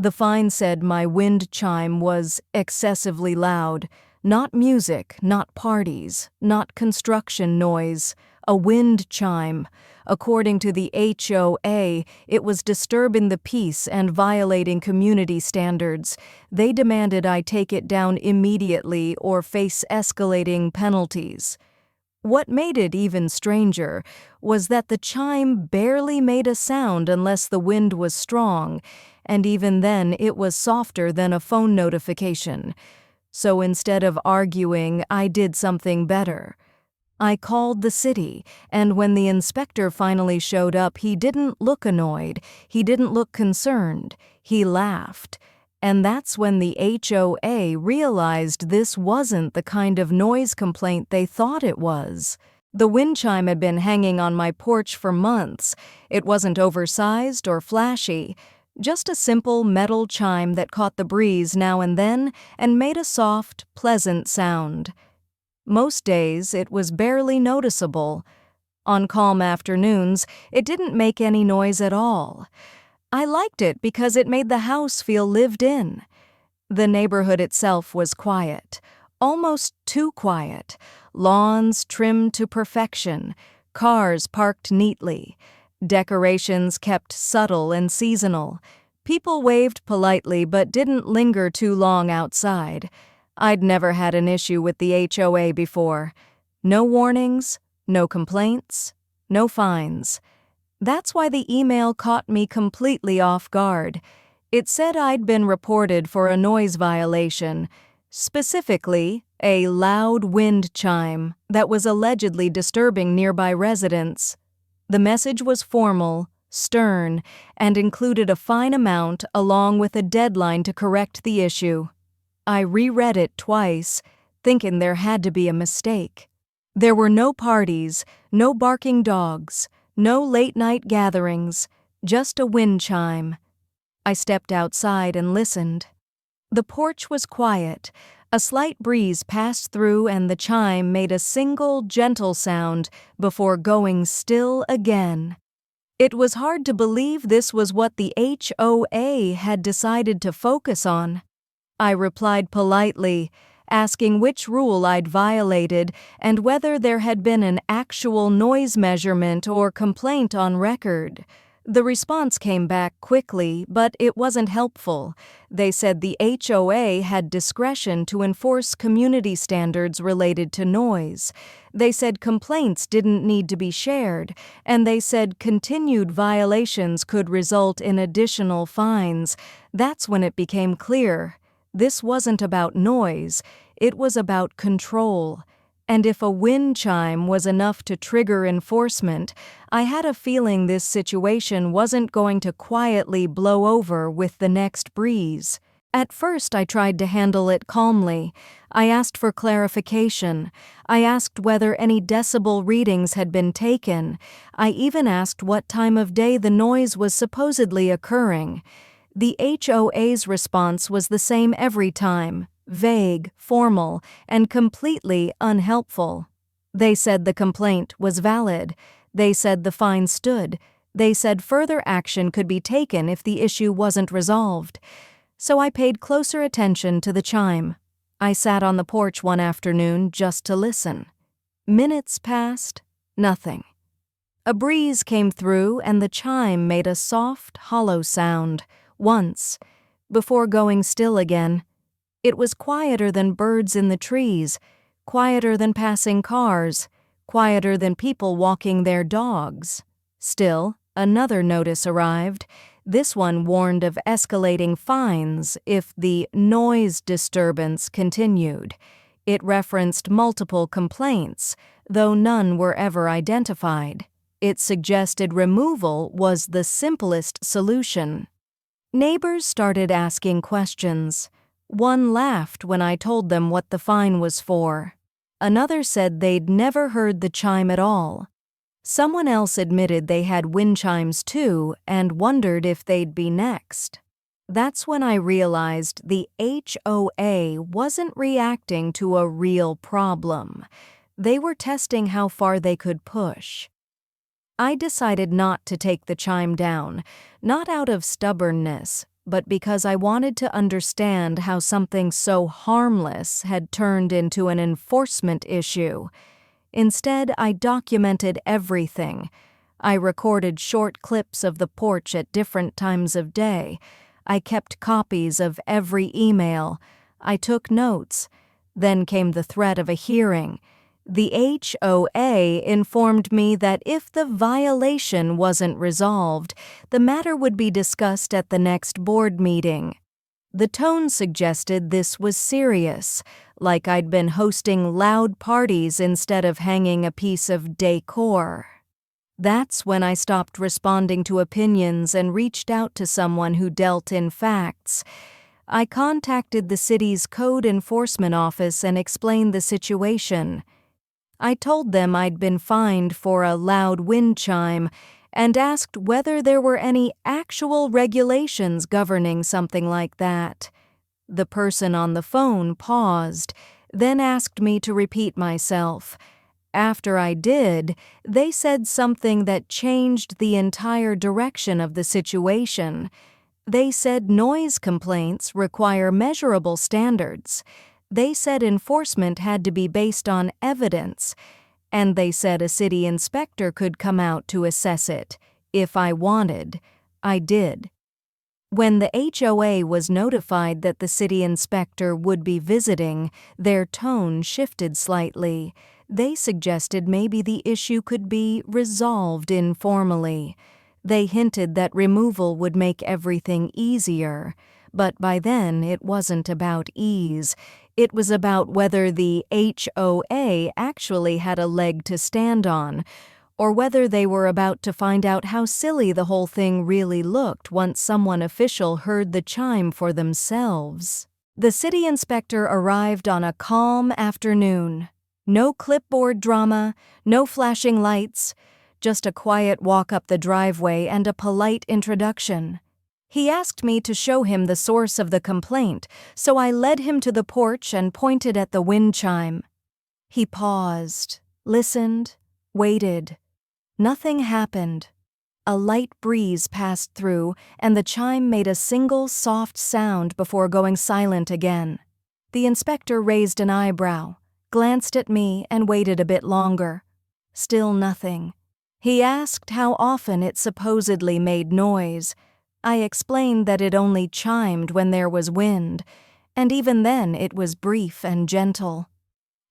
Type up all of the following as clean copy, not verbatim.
The fine said my wind chime was excessively loud. Not music, not parties, not construction noise. A wind chime. According to the HOA, it was disturbing the peace and violating community standards. They demanded I take it down immediately or face escalating penalties. What made it even stranger was that the chime barely made a sound unless the wind was strong, and even then it was softer than a phone notification. So instead of arguing, I did something better. I called the city, and when the inspector finally showed up, he didn't look annoyed, he didn't look concerned, he laughed. And that's when the HOA realized this wasn't the kind of noise complaint they thought it was. The wind chime had been hanging on my porch for months. It wasn't oversized or flashy, just a simple metal chime that caught the breeze now and then and made a soft, pleasant sound. Most days, it was barely noticeable. On calm afternoons, it didn't make any noise at all. I liked it because it made the house feel lived in. The neighborhood itself was quiet, almost too quiet. Lawns trimmed to perfection, cars parked neatly, decorations kept subtle and seasonal. People waved politely but didn't linger too long outside. I'd never had an issue with the HOA before. No warnings, no complaints, no fines. That's why the email caught me completely off guard. It said I'd been reported for a noise violation, specifically a loud wind chime that was allegedly disturbing nearby residents. The message was formal, stern, and included a fine amount along with a deadline to correct the issue. I reread it twice, thinking there had to be a mistake. There were no parties, no barking dogs, no late-night gatherings, just a wind chime. I stepped outside and listened. The porch was quiet. A slight breeze passed through and the chime made a single, gentle sound before going still again. It was hard to believe this was what the HOA had decided to focus on. I replied politely, asking which rule I'd violated and whether there had been an actual noise measurement or complaint on record. The response came back quickly, but it wasn't helpful. They said the HOA had discretion to enforce community standards related to noise. They said complaints didn't need to be shared, and they said continued violations could result in additional fines. That's when it became clear. This wasn't about noise, it was about control. And if a wind chime was enough to trigger enforcement, I had a feeling this situation wasn't going to quietly blow over with the next breeze. At first, I tried to handle it calmly. I asked for clarification. I asked whether any decibel readings had been taken. I even asked what time of day the noise was supposedly occurring. The HOA's response was the same every time. Vague, formal, and completely unhelpful. They said the complaint was valid. They said the fine stood. They said further action could be taken if the issue wasn't resolved. So I paid closer attention to the chime. I sat on the porch one afternoon just to listen. Minutes passed, nothing. A breeze came through and the chime made a soft, hollow sound, once, before going still again. It was quieter than birds in the trees, quieter than passing cars, quieter than people walking their dogs. Still, another notice arrived. This one warned of escalating fines if the noise disturbance continued. It referenced multiple complaints, though none were ever identified. It suggested removal was the simplest solution. Neighbors started asking questions. One laughed when I told them what the fine was for. Another said they'd never heard the chime at all. Someone else admitted they had wind chimes too and wondered if they'd be next. That's when I realized the HOA wasn't reacting to a real problem. They were testing how far they could push. I decided not to take the chime down, not out of stubbornness, but because I wanted to understand how something so harmless had turned into an enforcement issue. Instead, I documented everything. I recorded short clips of the porch at different times of day. I kept copies of every email. I took notes. Then came the threat of a hearing. The HOA informed me that if the violation wasn't resolved, the matter would be discussed at the next board meeting. The tone suggested this was serious, like I'd been hosting loud parties instead of hanging a piece of decor. That's when I stopped responding to opinions and reached out to someone who dealt in facts. I contacted the city's code enforcement office and explained the situation. I told them I'd been fined for a loud wind chime and asked whether there were any actual regulations governing something like that. The person on the phone paused, then asked me to repeat myself. After I did, they said something that changed the entire direction of the situation. They said noise complaints require measurable standards. They said enforcement had to be based on evidence. And they said a city inspector could come out to assess it. If I wanted, I did. When the HOA was notified that the city inspector would be visiting, their tone shifted slightly. They suggested maybe the issue could be resolved informally. They hinted that removal would make everything easier, but by then it wasn't about ease. It was about whether the HOA actually had a leg to stand on, or whether they were about to find out how silly the whole thing really looked once someone official heard the chime for themselves. The city inspector arrived on a calm afternoon. No clipboard drama, no flashing lights, just a quiet walk up the driveway and a polite introduction. He asked me to show him the source of the complaint, so I led him to the porch and pointed at the wind chime. He paused, listened, waited. Nothing happened. A light breeze passed through, and the chime made a single soft sound before going silent again. The inspector raised an eyebrow, glanced at me, and waited a bit longer. Still nothing. He asked how often it supposedly made noise. I explained that it only chimed when there was wind, and even then it was brief and gentle.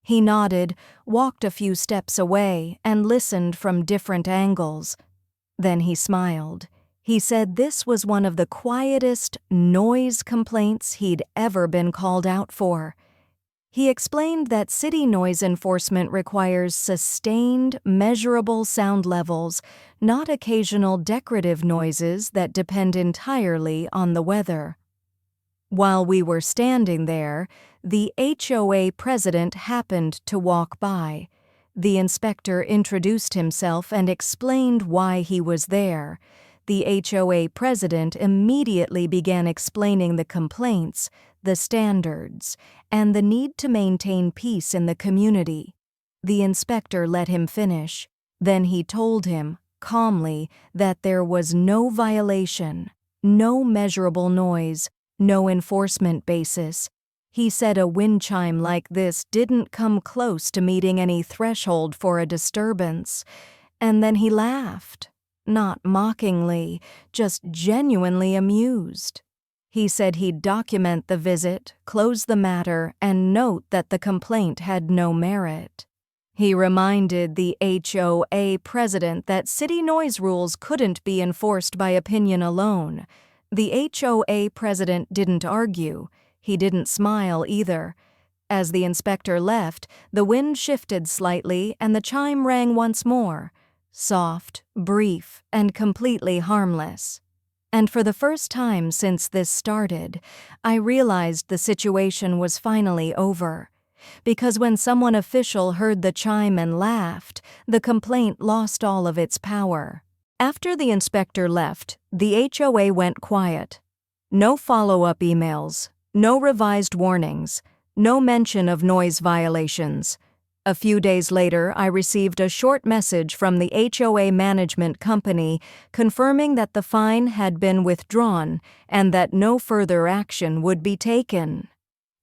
He nodded, walked a few steps away, and listened from different angles. Then he smiled. He said this was one of the quietest noise complaints he'd ever been called out for. He explained that city noise enforcement requires sustained, measurable sound levels, not occasional decorative noises that depend entirely on the weather. While we were standing there, the HOA president happened to walk by. The inspector introduced himself and explained why he was there. The HOA president immediately began explaining the complaints, the standards, and the need to maintain peace in the community. The inspector let him finish. Then he told him, calmly, that there was no violation, no measurable noise, no enforcement basis. He said a wind chime like this didn't come close to meeting any threshold for a disturbance. And then he laughed, not mockingly, just genuinely amused. He said he'd document the visit, close the matter, and note that the complaint had no merit. He reminded the HOA president that city noise rules couldn't be enforced by opinion alone. The HOA president didn't argue. He didn't smile either. As the inspector left, the wind shifted slightly and the chime rang once more, soft, brief, and completely harmless. And for the first time since this started, I realized the situation was finally over. Because when someone official heard the chime and laughed, the complaint lost all of its power. After the inspector left, the HOA went quiet. No follow-up emails, no revised warnings, no mention of noise violations. A few days later, I received a short message from the HOA management company confirming that the fine had been withdrawn and that no further action would be taken.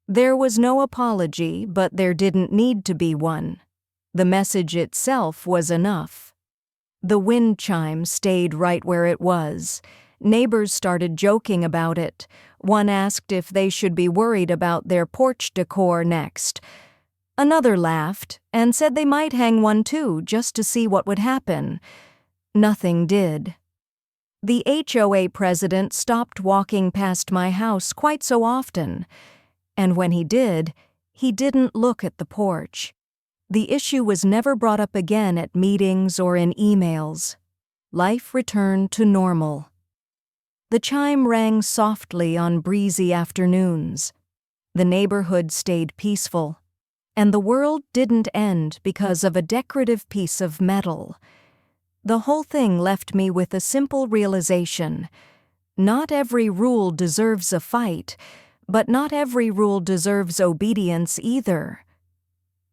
There was no apology, but there didn't need to be one. The message itself was enough. The wind chime stayed right where it was. Neighbors started joking about it. One asked if they should be worried about their porch decor next. Another laughed and said they might hang one too, just to see what would happen. Nothing did. The HOA president stopped walking past my house quite so often, and when he did, he didn't look at the porch. The issue was never brought up again at meetings or in emails. Life returned to normal. The chime rang softly on breezy afternoons. The neighborhood stayed peaceful. And the world didn't end because of a decorative piece of metal. The whole thing left me with a simple realization. Not every rule deserves a fight, but not every rule deserves obedience either.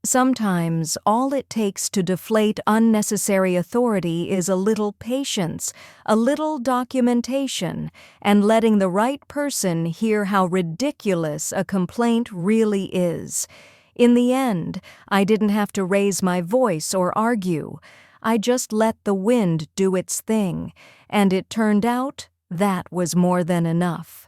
Sometimes all it takes to deflate unnecessary authority is a little patience, a little documentation, and letting the right person hear how ridiculous a complaint really is. In the end, I didn't have to raise my voice or argue. I just let the wind do its thing, and it turned out that was more than enough.